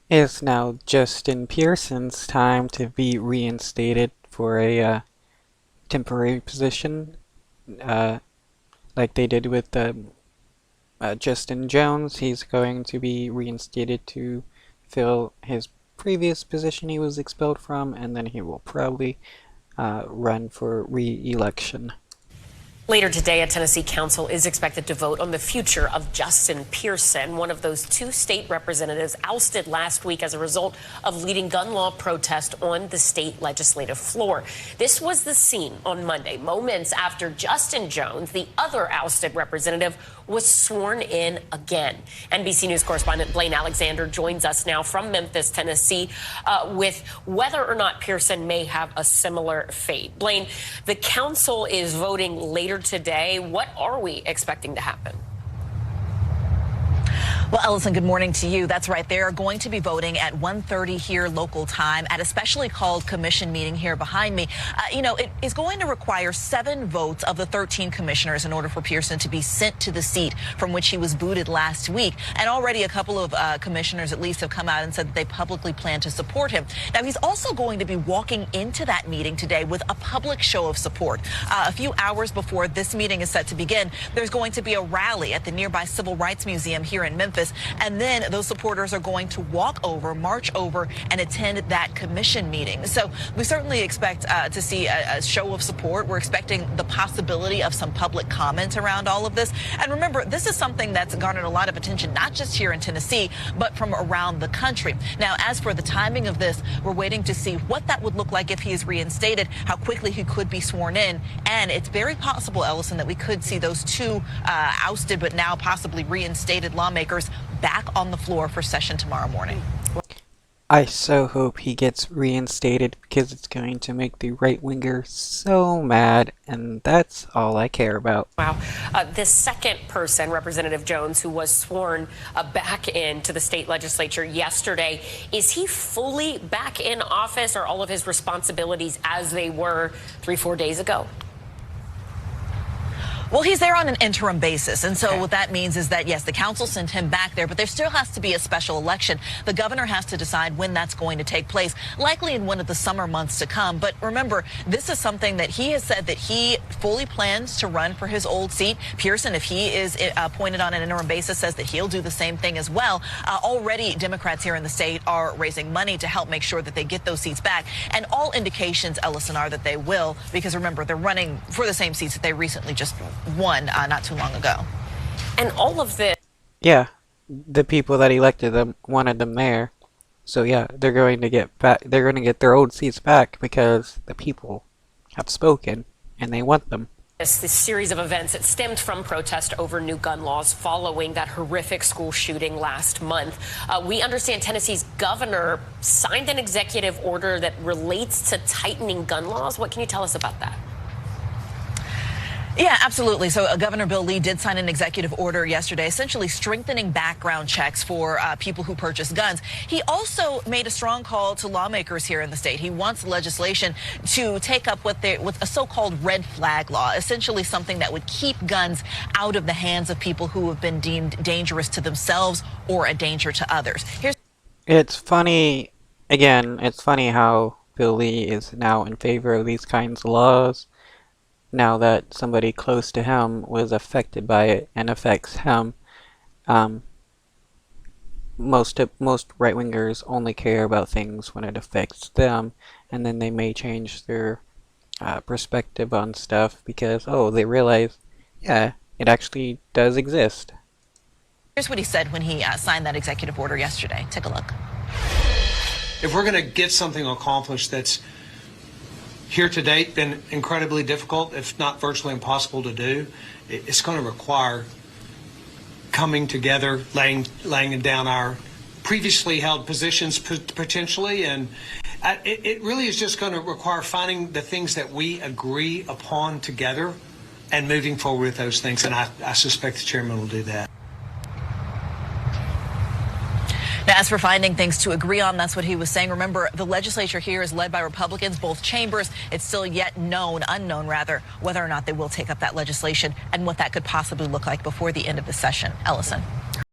It's now Justin Pearson's time to be reinstated for a temporary position, uh, like they did with Justin Jones. He's going to be reinstated to fill his previous position he was expelled from, and then he will probably run for re-election. Later today, a Tennessee council is expected to vote on the future of Justin Pearson, one of those two state representatives ousted last week as a result of leading gun law protest on the state legislative floor. This was the scene on Monday, moments after Justin Jones, the other ousted representative, was sworn in again. NBC News correspondent Blaine Alexander joins us now from Memphis, Tennessee, with whether or not Pearson may have a similar fate. Blaine, the council is voting later today. What are we expecting to happen? Well, Ellison, good morning to you. That's right. They are going to be voting at 1:30 here local time at a specially called commission meeting here behind me. It is going to require 7 votes of the 13 commissioners in order for Pearson to be sent to the seat from which he was booted last week. And already a couple of commissioners at least have come out and said that they publicly plan to support him. Now, he's also going to be walking into that meeting today with a public show of support. A few hours before this meeting is set to begin, there's going to be a rally at the nearby Civil Rights Museum here in Memphis. And then those supporters are going to march over, and attend that commission meeting. So we certainly expect to see a show of support. We're expecting the possibility of some public comment around all of this. And remember, this is something that's garnered a lot of attention, not just here in Tennessee, but from around the country. Now, as for the timing of this, we're waiting to see what that would look like if he is reinstated, how quickly he could be sworn in. And it's very possible, Ellison, that we could see those two ousted but now possibly reinstated lawmakers back on the floor for session tomorrow morning. I so hope he gets reinstated because it's going to make the right-winger so mad, and that's all I care about. Wow. This second person, Representative Jones, who was sworn back into the state legislature yesterday, is he fully back in office? Or all of his responsibilities as they were 3-4 days ago? Well, he's there on an interim basis. And so what that means is that, yes, the council sent him back there, but there still has to be a special election. The governor has to decide when that's going to take place, likely in one of the summer months to come. But remember, this is something that he has said that he fully plans to run for his old seat. Pearson, if he is appointed on an interim basis, says that he'll do the same thing as well. Already, Democrats here in the state are raising money to help make sure that they get those seats back. And all indications, Ellison, are that they will, because remember, they're running for the same seats that they recently just won not too long ago. And all of this. Yeah, the people that elected them wanted them there. So yeah, they're going to get back. They're going to get their old seats back because the people have spoken and they want them. This series of events, it stemmed from protest over new gun laws following that horrific school shooting last month. We understand Tennessee's governor signed an executive order that relates to tightening gun laws. What can you tell us about that? Yeah, absolutely. So Governor Bill Lee did sign an executive order yesterday, essentially strengthening background checks for people who purchase guns. He also made a strong call to lawmakers here in the state. He wants legislation to take up with a so-called red flag law, essentially something that would keep guns out of the hands of people who have been deemed dangerous to themselves or a danger to others. It's funny, again, it's funny how Bill Lee is now in favor of these kinds of laws, now that somebody close to him was affected by it and affects him. Most right-wingers only care about things when it affects them, and then they may change their perspective on stuff because, oh, they realize, yeah, it actually does exist. Here's what he said when he signed that executive order yesterday. Take a look. If we're going to get something accomplished that's here to date been incredibly difficult, if not virtually impossible to do, it's going to require coming together, laying down our previously held positions potentially, and it really is just going to require finding the things that we agree upon together and moving forward with those things, and I suspect the chairman will do that. Now, as for finding things to agree on, that's what he was saying. Remember, the legislature here is led by Republicans, both chambers. It's still yet unknown, whether or not they will take up that legislation and what that could possibly look like before the end of the session. Ellison.